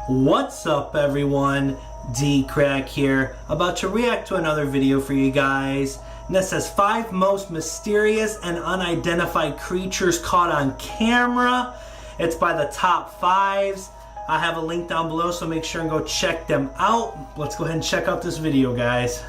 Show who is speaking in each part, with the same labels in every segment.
Speaker 1: What's up everyone, Dkrack here, about to react to another video for you guys. Ness says 5 most mysterious and unidentified creatures caught on camera. It's by the top 5s. I have a link down below, so make sure and go check them out. Let's go ahead and check out this video, guys.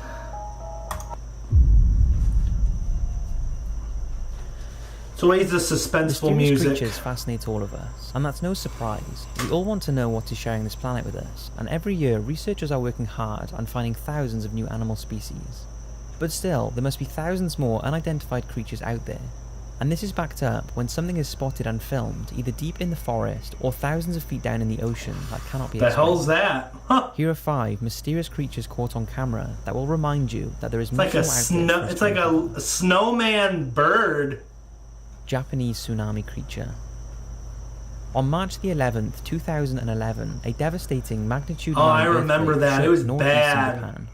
Speaker 1: So where's the suspenseful music?
Speaker 2: Creatures fascinate all of us, and that's no surprise. We all want to know what is sharing this planet with us, and every year researchers are working hard on finding thousands of new animal species. But still, there must be thousands more unidentified creatures out there. And this is backed up when something is spotted and filmed, either deep in the forest or thousands of feet down in the ocean that cannot be explained.
Speaker 1: The hell's that? Huh.
Speaker 2: Here are 5 mysterious creatures caught on camera that will remind you that there is much more out there.
Speaker 1: It's like a snowman bird.
Speaker 2: Japanese tsunami creature. On March the 11th, 2011, a devastating magnitude 9
Speaker 1: I remember that. It was bad.
Speaker 2: Japan.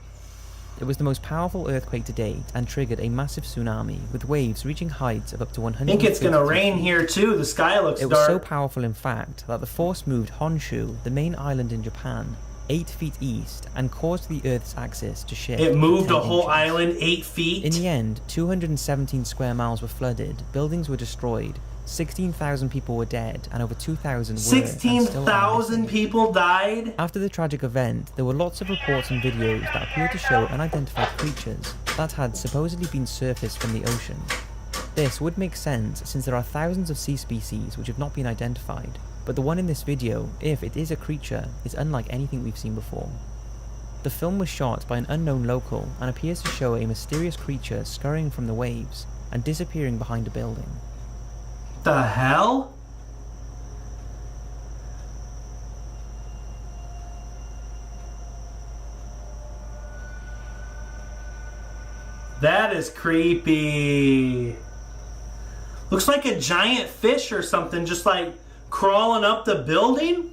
Speaker 2: It was the most powerful earthquake to date and triggered a massive tsunami with waves reaching heights of up to 100.
Speaker 1: I think it's gonna rain here too. The sky looks dark.
Speaker 2: It was so powerful, in fact, that the force moved Honshu, the main island in Japan, 8 feet east and caused the Earth's axis to shift.
Speaker 1: It moved a whole island 8 feet.
Speaker 2: In the end, 217 square miles were flooded, buildings were destroyed, 16,000 people were dead, and over 2,000 were
Speaker 1: 16,000 people died?
Speaker 2: After the tragic event, there were lots of reports and videos that appeared to show unidentified creatures that had supposedly been surfaced from the ocean. This would make sense since there are thousands of sea species which have not been identified, but the one in this video, if it is a creature, is unlike anything we've seen before. The film was shot by an unknown local and appears to show a mysterious creature scurrying from the waves and disappearing behind a building.
Speaker 1: The hell? That is creepy. Looks like a giant fish or something, just like crawling up the building?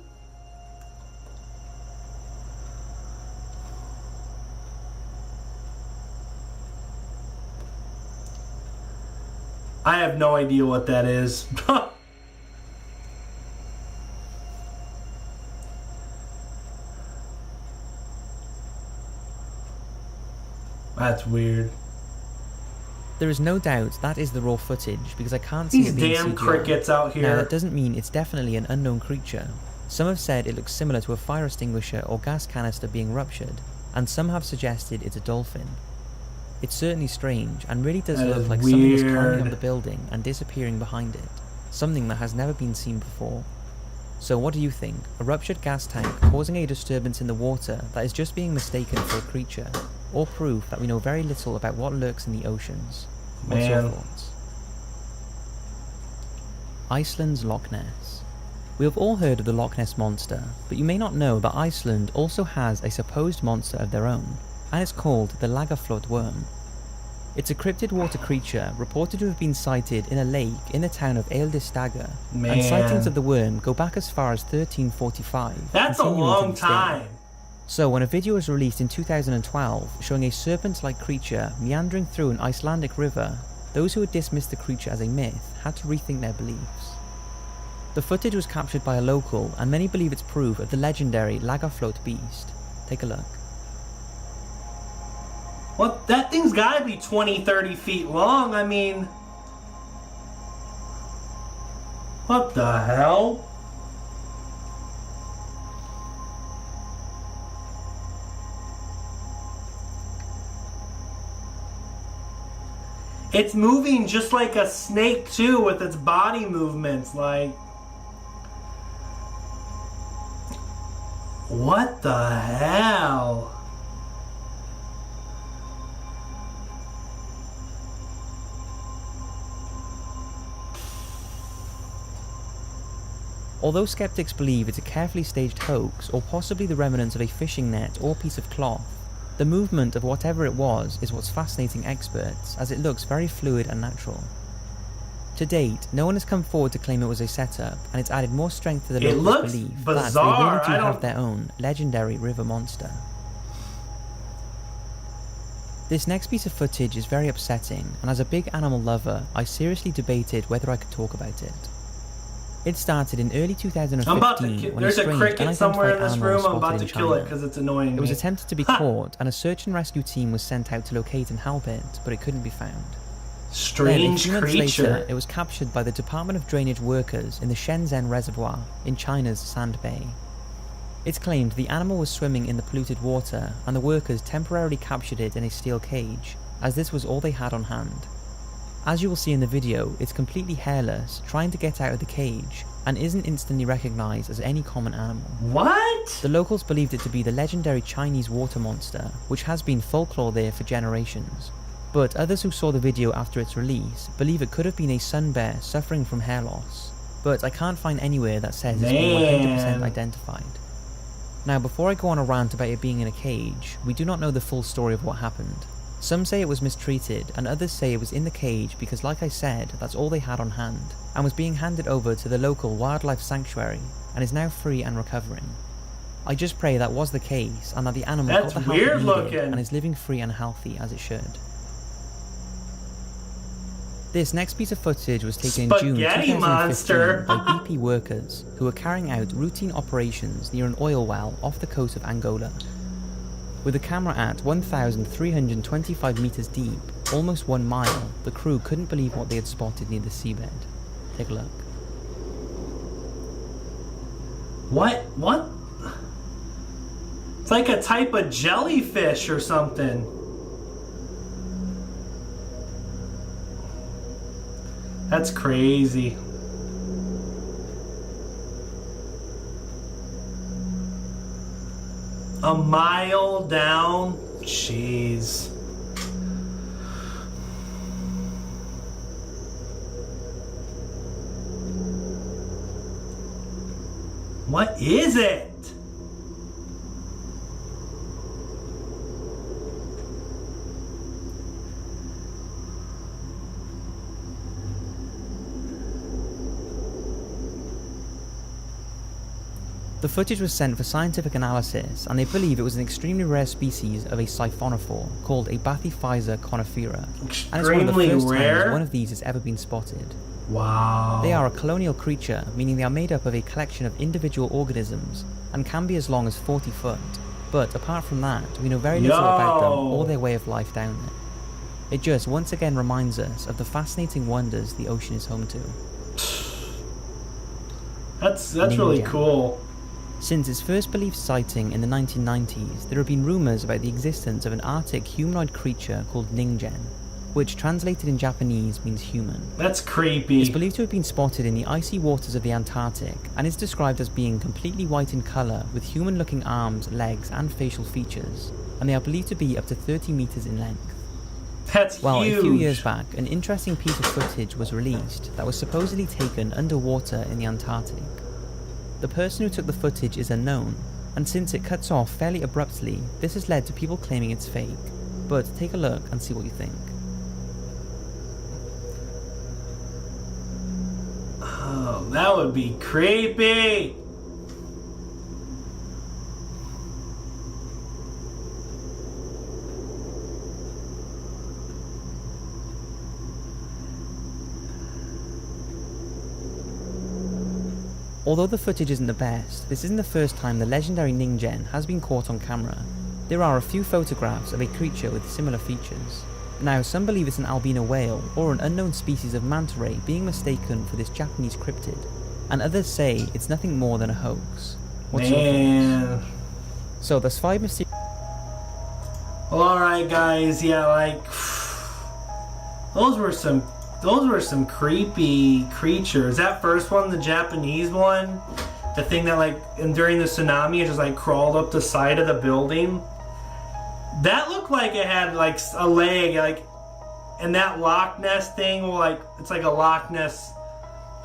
Speaker 1: I have no idea what that is. That's weird.
Speaker 2: There is no doubt that is the raw footage because I can't see
Speaker 1: these damn crickets out here.
Speaker 2: Now that doesn't mean it's definitely an unknown creature. Some have said it looks similar to a fire extinguisher or gas canister being ruptured, and some have suggested it's a dolphin. It's certainly strange and really does look like something is climbing up the building and disappearing behind it, something that has never been seen before. So what do you think? A ruptured gas tank causing a disturbance in the water that is just being mistaken for a creature, or proof that we know very little about what lurks in the oceans? What's your thoughts? Iceland's Loch Ness. We have all heard of the Loch Ness monster, but you may not know that Iceland also has a supposed monster of their own, and it's called the Lagerflöt worm. It's a cryptid water creature reported to have been sighted in a lake in the town of Eildisdaga, and sightings of the worm go back as far as 1345.
Speaker 1: That's a long time.
Speaker 2: So when a video was released in 2012 showing a serpent-like creature meandering through an Icelandic river, those who had dismissed the creature as a myth had to rethink their beliefs. The footage was captured by a local, and many believe it's proof of the legendary Lagerflöt beast. Take a look.
Speaker 1: Well, that thing's gotta be 20-30 feet long. I mean, what the hell? It's moving just like a snake too, with its body movements. Like, what the hell?
Speaker 2: Although skeptics believe it's a carefully staged hoax or possibly the remnants of a fishing net or piece of cloth, the movement of whatever it was is what's fascinating experts, as it looks very fluid and natural. To date, no one has come forward to claim it was a setup, and it's added more strength to the locals' belief that they really do have their own legendary river monster. This next piece of footage is very upsetting, and as a big animal lover, I seriously debated whether I could talk about it. It started in early 2015
Speaker 1: I'm about to
Speaker 2: when
Speaker 1: there's a
Speaker 2: strange
Speaker 1: cricket somewhere in this
Speaker 2: unidentified
Speaker 1: room.
Speaker 2: animal
Speaker 1: I'm about
Speaker 2: was
Speaker 1: to
Speaker 2: spotted
Speaker 1: kill
Speaker 2: in
Speaker 1: it
Speaker 2: China.
Speaker 1: because it's annoying me.
Speaker 2: It was attempted to be caught, and a search and rescue team was sent out to locate and help it, but it couldn't be found.
Speaker 1: Strange
Speaker 2: then, a few months
Speaker 1: creature.
Speaker 2: later, it was captured by the Department of Drainage workers in the Shenzhen Reservoir in China's Sand Bay. It's claimed the animal was swimming in the polluted water, and the workers temporarily captured it in a steel cage, as this was all they had on hand. As you will see in the video, it's completely hairless, trying to get out of the cage, and isn't instantly recognised as any common animal.
Speaker 1: What?
Speaker 2: The locals believed it to be the legendary Chinese water monster, which has been folklore there for generations. But others who saw the video after its release believe it could have been a sun bear suffering from hair loss. But I can't find anywhere that says it's been 100% identified. Now, before I go on a rant about it being in a cage, we do not know the full story of what happened. Some say it was mistreated, and others say it was in the cage because, like I said, that's all they had on hand, and was being handed over to the local wildlife sanctuary, and is now free and recovering. I just pray that was the case, and that the animal got the help it needed, and is living free and healthy as it should. This next piece of footage was taken in June 2015 by BP workers who were carrying out routine operations near an oil well off the coast of Angola. With the camera at 1,325 meters deep, almost 1 mile, the crew couldn't believe what they had spotted near the seabed. Take a look.
Speaker 1: What? It's like a type of jellyfish or something. That's crazy. A mile down? Jeez. What is it?
Speaker 2: The footage was sent for scientific analysis, and they believe it was an extremely rare species of a siphonophore called a Bathyphysa conifera, and it's one of the first times one of these has ever been spotted.
Speaker 1: Wow.
Speaker 2: They are a colonial creature, meaning they are made up of a collection of individual organisms and can be as long as 40 foot, but apart from that, we know very little about them or their way of life down there. It just once again reminds us of the fascinating wonders the ocean is home to.
Speaker 1: That's really cool.
Speaker 2: Since its first believed sighting in the 1990s, there have been rumours about the existence of an Arctic humanoid creature called Ningen, which translated in Japanese means human.
Speaker 1: That's creepy.
Speaker 2: It's believed to have been spotted in the icy waters of the Antarctic, and is described as being completely white in colour with human-looking arms, legs and facial features, and they are believed to be up to 30 metres in length.
Speaker 1: That's
Speaker 2: Well,
Speaker 1: huge.
Speaker 2: A few years back, an interesting piece of footage was released that was supposedly taken underwater in the Antarctic. The person who took the footage is unknown, and since it cuts off fairly abruptly, this has led to people claiming it's fake. But take a look and see what you think.
Speaker 1: Oh, that would be creepy.
Speaker 2: Although the footage isn't the best, this isn't the first time the legendary Ningen has been caught on camera. There are a few photographs of a creature with similar features. Now, some believe it's an albino whale or an unknown species of manta ray being mistaken for this Japanese cryptid, and others say it's nothing more than a hoax. What's your thoughts? So there's 5 mysterious...
Speaker 1: Well, alright guys, yeah, like... Those were some creepy creatures. That first one, the Japanese one, the thing that like, and during the tsunami, it just like crawled up the side of the building. That looked like it had like a leg, like, and that Loch Ness thing, well, like, it's like a Loch Ness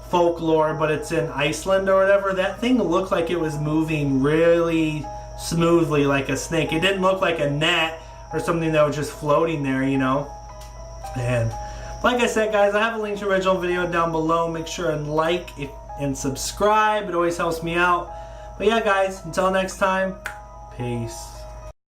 Speaker 1: folklore, but it's in Iceland or whatever. That thing looked like it was moving really smoothly like a snake. It didn't look like a net or something that was just floating there, you know? And like I said, guys, I have a link to the original video down below. Make sure and like and subscribe. It always helps me out. But yeah, guys, until next time, peace.